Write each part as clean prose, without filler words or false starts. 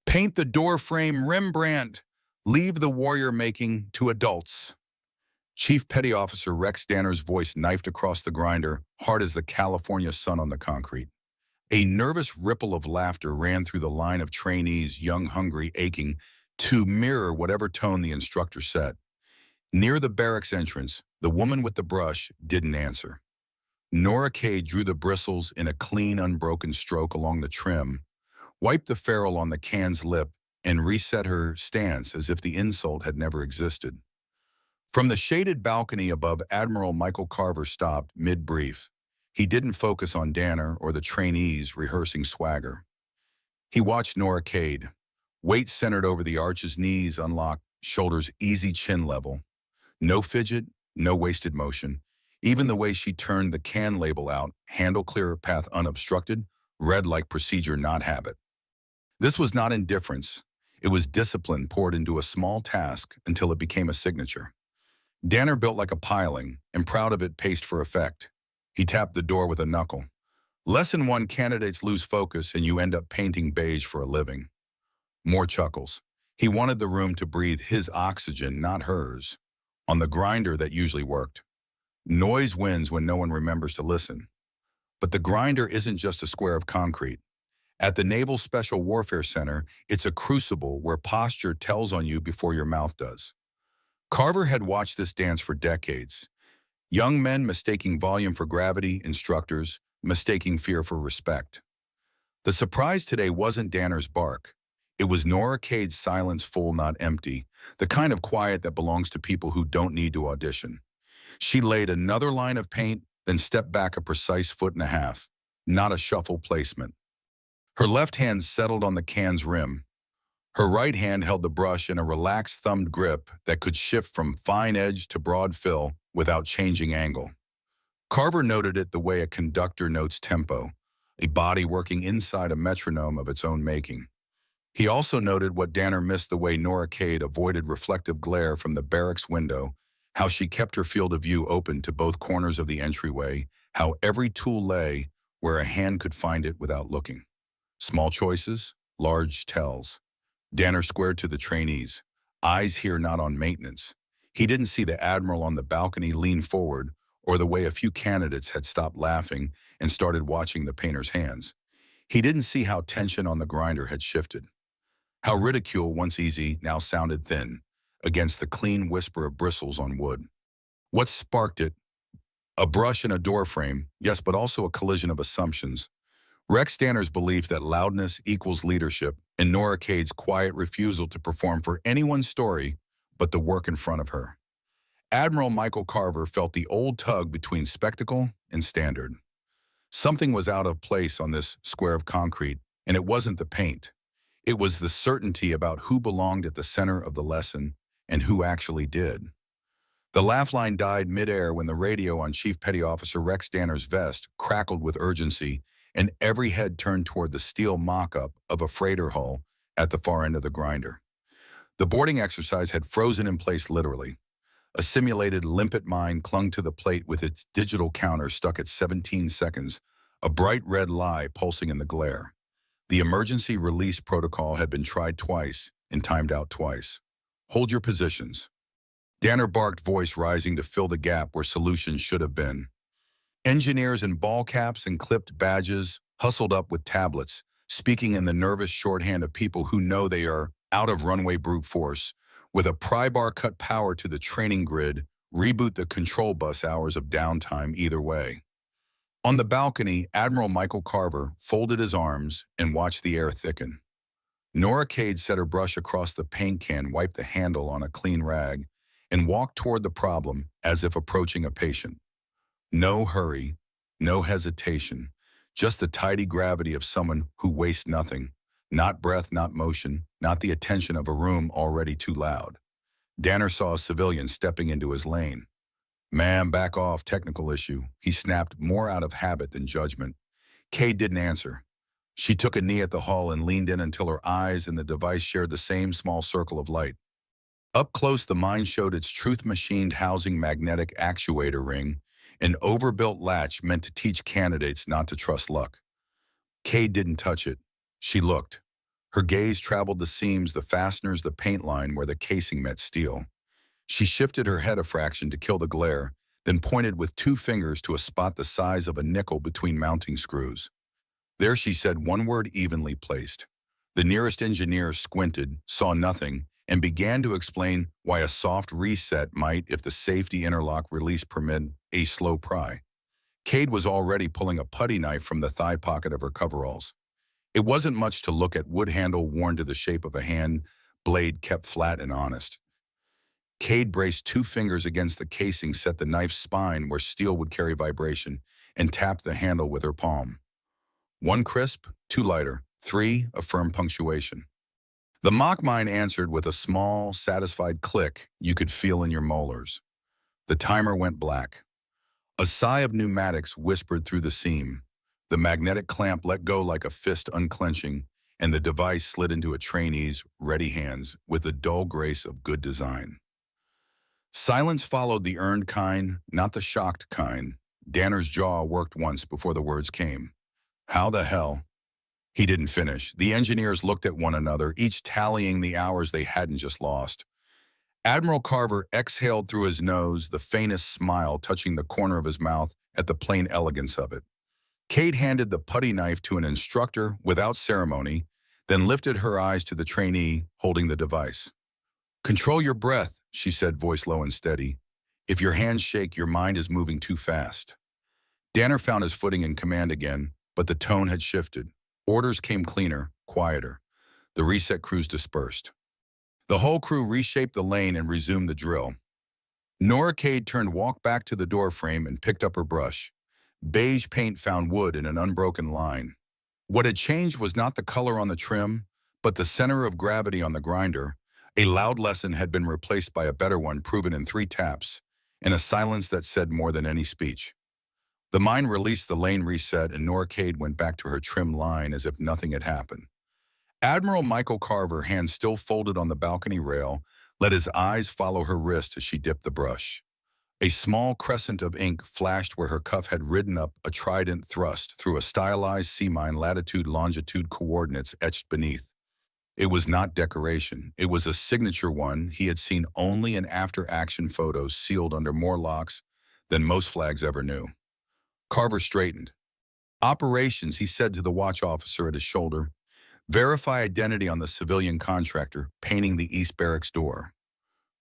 Paint the doorframe Rembrandt. Leave the warrior making to adults. Chief Petty Officer Rex Danner's voice knifed across the grinder, hard as the California sun on the concrete. A nervous ripple of laughter ran through the line of trainees, young, hungry, aching, to mirror whatever tone the instructor set. Near the barracks entrance, the woman with the brush didn't answer. Nora Kay drew the bristles in a clean, unbroken stroke along the trim, wiped the ferrule on the can's lip, and reset her stance as if the insult had never existed. From the shaded balcony above, Admiral Michael Carver stopped mid-brief. He didn't focus on Danner or the trainees rehearsing swagger. He watched Nora Cade, weight centered over the arch's knees unlocked, shoulders easy chin level. No fidget, no wasted motion. Even the way she turned the can label out, handle clear, path unobstructed, read like procedure, not habit. This was not indifference. It was discipline poured into a small task until it became a signature. Danner built like a piling, and proud of it, paced for effect. He tapped the door with a knuckle. Lesson 1, candidates lose focus and you end up painting beige for a living. More chuckles. He wanted the room to breathe his oxygen, not hers. On the grinder that usually worked. Noise wins when no one remembers to listen. But the grinder isn't just a square of concrete. At the Naval Special Warfare Center, it's a crucible where posture tells on you before your mouth does. Carver had watched this dance for decades. Young men mistaking volume for gravity, instructors mistaking fear for respect. The surprise today wasn't Danner's bark. It was Nora Cade's silence, full, not empty, the kind of quiet that belongs to people who don't need to audition. She laid another line of paint, then stepped back a precise 1.5 feet, not a shuffle placement. Her left hand settled on the can's rim. Her right hand held the brush in a relaxed thumbed grip that could shift from fine edge to broad fill without changing angle. Carver noted it the way a conductor notes tempo, a body working inside a metronome of its own making. He also noted what Danner missed, the way Nora Cade avoided reflective glare from the barracks window, how she kept her field of view open to both corners of the entryway, how every tool lay where a hand could find it without looking. Small choices, large tells. Danner squared to the trainees, eyes here not on maintenance. He didn't see the admiral on the balcony lean forward, or the way a few candidates had stopped laughing and started watching the painter's hands. He didn't see how tension on the grinder had shifted. How ridicule, once easy, now sounded thin, against the clean whisper of bristles on wood. What sparked it? A brush and a doorframe, yes, but also a collision of assumptions. Rex Danner's belief that loudness equals leadership, and Nora Cade's quiet refusal to perform for anyone's story but the work in front of her. Admiral Michael Carver felt the old tug between spectacle and standard. Something was out of place on this square of concrete, and it wasn't the paint. It was the certainty about who belonged at the center of the lesson and who actually did. The laugh line died midair when the radio on Chief Petty Officer Rex Danner's vest crackled with urgency, and every head turned toward the steel mock-up of a freighter hull at the far end of the grinder. The boarding exercise had frozen in place literally. A simulated limpet mine clung to the plate with its digital counter stuck at 17 seconds, a bright red lie pulsing in the glare. The emergency release protocol had been tried twice and timed out twice. Hold your positions. Danner barked, voice rising to fill the gap where solutions should have been. Engineers in ball caps and clipped badges hustled up with tablets, speaking in the nervous shorthand of people who know they are out of runway brute force. With a pry bar, cut power to the training grid, reboot the control bus, hours of downtime either way. On the balcony, Admiral Michael Carver folded his arms and watched the air thicken. Nora Cade set her brush across the paint can, wiped the handle on a clean rag, and walked toward the problem as if approaching a patient. No hurry, no hesitation, just the tidy gravity of someone who wastes nothing. Not breath, not motion, not the attention of a room already too loud. Danner saw a civilian stepping into his lane. "Ma'am, back off, technical issue," he snapped, more out of habit than judgment. Cade didn't answer. She took a knee at the hull and leaned in until her eyes and the device shared the same small circle of light. Up close, the mine showed its truth-machined housing magnetic actuator ring, an overbuilt latch meant to teach candidates not to trust luck. Cade didn't touch it. She looked. Her gaze traveled the seams, the fasteners, the paint line where the casing met steel. She shifted her head a fraction to kill the glare, then pointed with two fingers to a spot the size of a nickel between mounting screws. There she said one word evenly placed. The nearest engineer squinted, saw nothing, and began to explain why a soft reset might, if the safety interlock release permit, a slow pry. Cade was already pulling a putty knife from the thigh pocket of her coveralls. It wasn't much to look at, wood handle worn to the shape of a hand, blade kept flat and honest. Cade braced two fingers against the casing, set the knife's spine where steel would carry vibration, and tapped the handle with her palm. One crisp, two lighter, three a firm punctuation. The mock mine answered with a small, satisfied click you could feel in your molars. The timer went black. A sigh of pneumatics whispered through the seam. The magnetic clamp let go like a fist unclenching, and the device slid into a trainee's ready hands with the dull grace of good design. Silence followed, the earned kind, not the shocked kind. Danner's jaw worked once before the words came. How the hell? He didn't finish. The engineers looked at one another, each tallying the hours they hadn't just lost. Admiral Carver exhaled through his nose, the faintest smile touching the corner of his mouth at the plain elegance of it. Kate handed the putty knife to an instructor without ceremony, then lifted her eyes to the trainee holding the device. Control your breath, she said, voice low and steady. If your hands shake, your mind is moving too fast. Danner found his footing in command again, but the tone had shifted. Orders came cleaner, quieter. The reset crews dispersed. The whole crew reshaped the lane and resumed the drill. Nora Cade turned, walked back to the door frame and picked up her brush. Beige paint found wood in an unbroken line. What had changed was not the color on the trim, but the center of gravity on the grinder. A loud lesson had been replaced by a better one, proven in 3 taps, in a silence that said more than any speech. The mine released, the lane reset, and Nora Cade went back to her trim line as if nothing had happened. Admiral Michael Carver, hands still folded on the balcony rail, let his eyes follow her wrist as she dipped the brush. A small crescent of ink flashed where her cuff had ridden up, a trident thrust through a stylized sea mine, latitude-longitude coordinates etched beneath. It was not decoration. It was a signature one he had seen only in after-action photos, sealed under more locks than most flags ever knew. Carver straightened. Operations, he said to the watch officer at his shoulder. Verify identity on the civilian contractor painting the East Barracks door.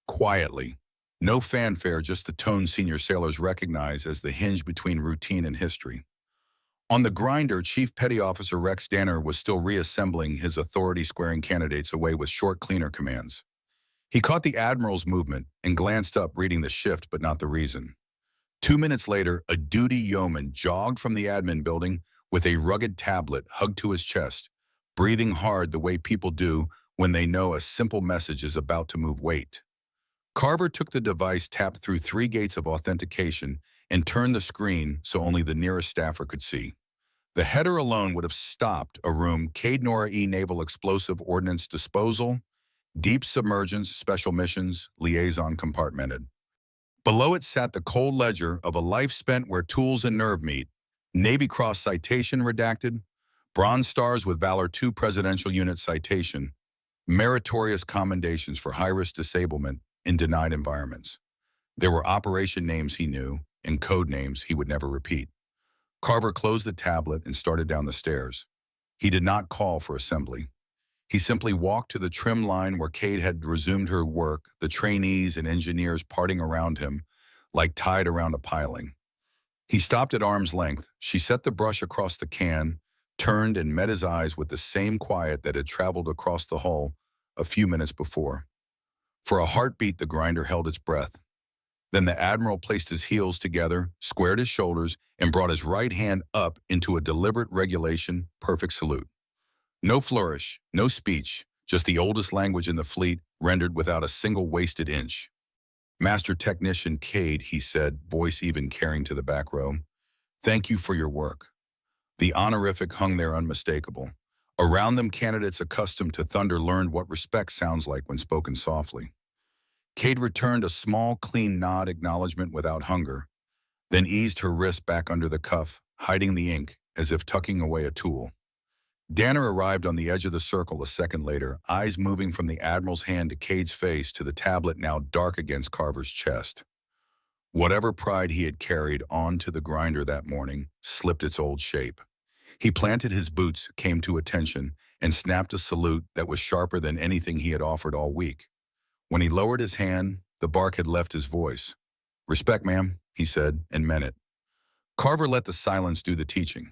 Quietly. No fanfare, just the tone senior sailors recognize as the hinge between routine and history. On the grinder, Chief Petty Officer Rex Danner was still reassembling his authority, squaring candidates away with short cleaner commands. He caught the Admiral's movement and glanced up, reading the shift but not the reason. 2 minutes later, a duty yeoman jogged from the admin building with a rugged tablet hugged to his chest, breathing hard the way people do when they know a simple message is about to move weight. Carver took the device, tapped through 3 gates of authentication, and turned the screen so only the nearest staffer could see. The header alone would have stopped a room. Cade Nora E. Naval Explosive Ordnance Disposal, Deep Submergence, Special Missions, Liaison Compartmented. Below it sat the cold ledger of a life spent where tools and nerve meet. Navy Cross citation redacted, Bronze Stars with Valor II Presidential Unit citation, meritorious commendations for high-risk disablement in denied environments. There were operation names he knew and code names he would never repeat. Carver closed the tablet and started down the stairs. He did not call for assembly. He simply walked to the trim line where Cade had resumed her work, the trainees and engineers parting around him like tied around a piling. He stopped at arm's length. She set the brush across the can, turned and met his eyes with the same quiet that had traveled across the hull a few minutes before. For a heartbeat, the grinder held its breath. Then the Admiral placed his heels together, squared his shoulders, and brought his right hand up into a deliberate regulation, perfect salute. No flourish, no speech, just the oldest language in the fleet, rendered without a single wasted inch. Master Technician Cade, he said, voice even carrying to the back row. Thank you for your work. The honorific hung there unmistakable. Around them, candidates accustomed to thunder learned what respect sounds like when spoken softly. Cade returned a small, clean nod, acknowledgement without hunger, then eased her wrist back under the cuff, hiding the ink as if tucking away a tool. Danner arrived on the edge of the circle a second later, eyes moving from the Admiral's hand to Cade's face to the tablet now dark against Carver's chest. Whatever pride he had carried onto the grinder that morning slipped its old shape. He planted his boots, came to attention, and snapped a salute that was sharper than anything he had offered all week. When he lowered his hand, the bark had left his voice. "Respect, ma'am," he said, and meant it. Carver let the silence do the teaching.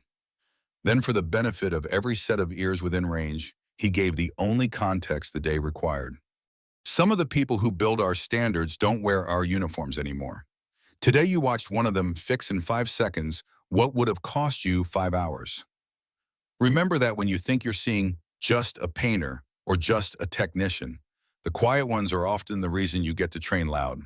Then, for the benefit of every set of ears within range, he gave the only context the day required. Some of the people who build our standards don't wear our uniforms anymore. Today you watched one of them fix in 5 seconds what would have cost you 5 hours. Remember that when you think you're seeing just a painter or just a technician, the quiet ones are often the reason you get to train loud.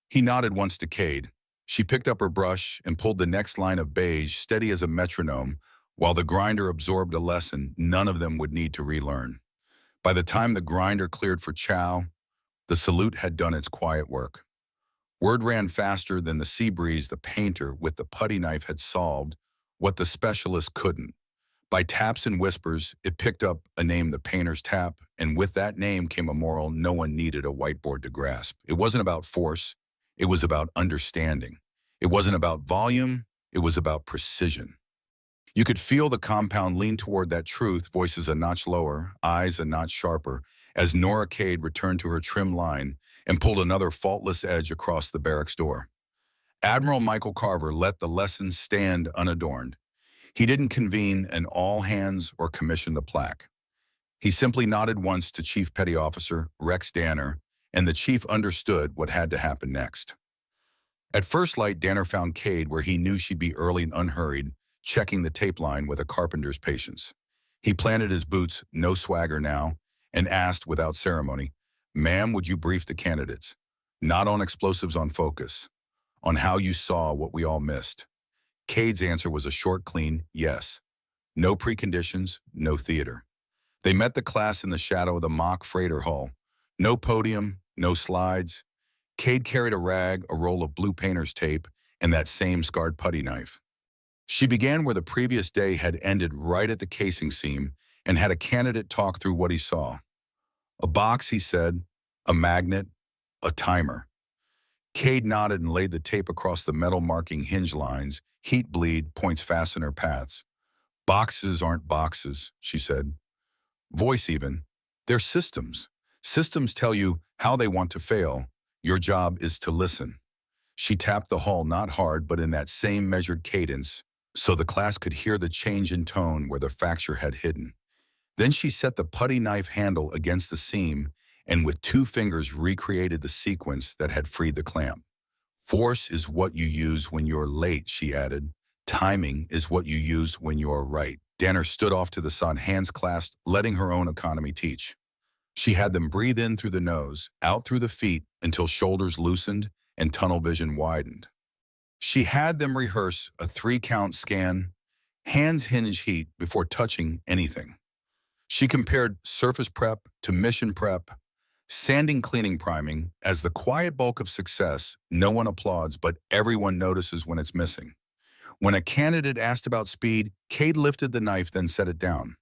He nodded once to Cade. She picked up her brush and pulled the next line of beige steady as a metronome, while the grinder absorbed a lesson none of them would need to relearn. By the time the grinder cleared for chow, the salute had done its quiet work. Word ran faster than the sea breeze. The painter with the putty knife had solved what the specialist couldn't. By taps and whispers, it picked up a name, the painter's tap, and with that name came a moral no one needed a whiteboard to grasp. It wasn't about force, it was about understanding. It wasn't about volume, it was about precision. You could feel the compound lean toward that truth, voices a notch lower, eyes a notch sharper, as Nora Cade returned to her trim line and pulled another faultless edge across the barracks door. Admiral Michael Carver let the lesson stand unadorned. He didn't convene an all-hands or commission the plaque. He simply nodded once to Chief Petty Officer Rex Danner, and the chief understood what had to happen next. At first light, Danner found Cade where he knew she'd be early and unhurried, checking the tape line with a carpenter's patience. He planted his boots, no swagger now, and asked without ceremony, "Ma'am, would you brief the candidates? Not on explosives, on focus. On how you saw what we all missed." Cade's answer was a short, clean yes. No preconditions, no theater. They met the class in the shadow of the mock freighter hull. No podium, no slides. Cade carried a rag, a roll of blue painter's tape, and that same scarred putty knife. She began where the previous day had ended, right at the casing seam, and had a candidate talk through what he saw. "A box," he said, "a magnet, a timer." Cade nodded and laid the tape across the metal marking hinge lines, heat bleed, points fastener paths. "Boxes aren't boxes," she said. "Voice even. They're systems. Systems tell you how they want to fail. Your job is to listen." She tapped the hull, not hard, but in that same measured cadence, so the class could hear the change in tone where the fracture had hidden. Then she set the putty knife handle against the seam and with 2 fingers recreated the sequence that had freed the clamp. "Force is what you use when you're late," she added. "Timing is what you use when you're right." Danner stood off to the side, hands clasped, letting her own economy teach. She had them breathe in through the nose, out through the feet, until shoulders loosened and tunnel vision widened. She had them rehearse a 3-count scan, hands hinge heat before touching anything. She compared surface prep to mission prep, sanding, cleaning, priming. As the quiet bulk of success, no one applauds, but everyone notices when it's missing. When a candidate asked about speed, Cade lifted the knife, then set it down.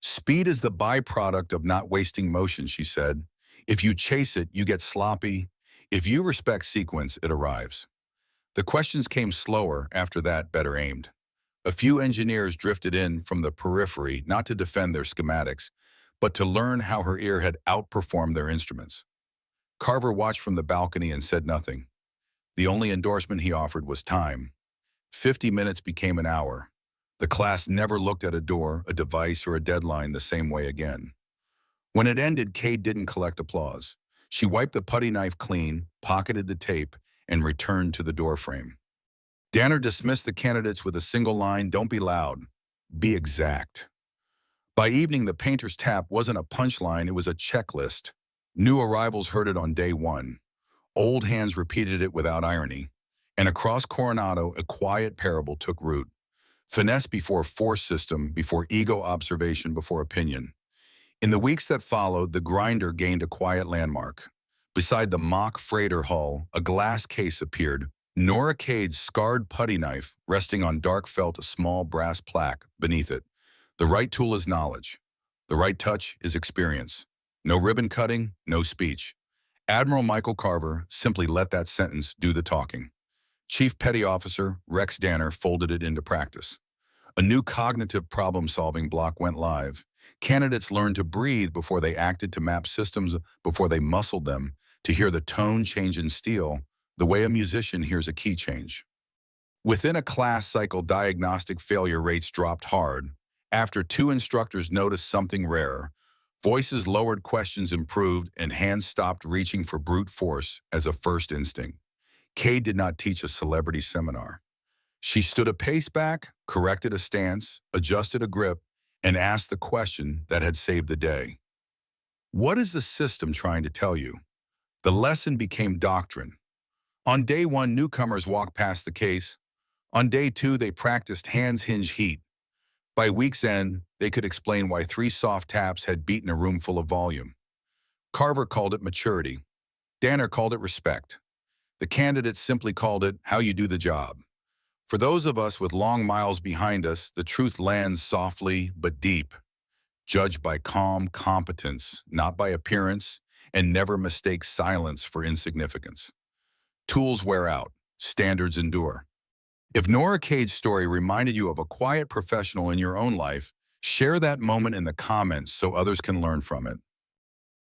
"Speed is the byproduct of not wasting motion," she said. "If you chase it, you get sloppy. If you respect sequence, it arrives." The questions came slower after that, better aimed. A few engineers drifted in from the periphery, not to defend their schematics, but to learn how her ear had outperformed their instruments. Carver watched from the balcony and said nothing. The only endorsement he offered was time. 50 minutes became an hour. The class never looked at a door, a device, or a deadline the same way again. When it ended, Cade didn't collect applause. She wiped the putty knife clean, pocketed the tape, and returned to the doorframe. Danner dismissed the candidates with a single line, "Don't be loud, be exact." By evening, the painter's tap wasn't a punchline, it was a checklist. New arrivals heard it on day one. Old hands repeated it without irony. And across Coronado, a quiet parable took root. Finesse before force, system before ego, observation before opinion. In the weeks that followed, the grinder gained a quiet landmark. Beside the mock freighter hull, a glass case appeared, Nora Cade's scarred putty knife resting on dark felt, a small brass plaque beneath it. The right tool is knowledge. The right touch is experience. No ribbon cutting, no speech. Admiral Michael Carver simply let that sentence do the talking. Chief Petty Officer Rex Danner folded it into practice. A new cognitive problem-solving block went live. Candidates learned to breathe before they acted, to map systems before they muscled them, to hear the tone change in steel, the way a musician hears a key change. Within a class cycle, diagnostic failure rates dropped hard. After two instructors noticed something rare, voices lowered, questions improved, and hands stopped reaching for brute force as a first instinct. Kay did not teach a celebrity seminar. She stood a pace back, corrected a stance, adjusted a grip, and asked the question that had saved the day. What is the system trying to tell you? The lesson became doctrine. On day one, newcomers walked past the case. On day two, they practiced hands hinge heat. By week's end, they could explain why three soft taps had beaten a room full of volume. Carver called it maturity. Danner called it respect. The candidates simply called it how you do the job. For those of us with long miles behind us, the truth lands softly but deep. Judge by calm competence, not by appearance, and never mistake silence for insignificance. Tools wear out, standards endure. If Nora Cade's story reminded you of a quiet professional in your own life, share that moment in the comments so others can learn from it.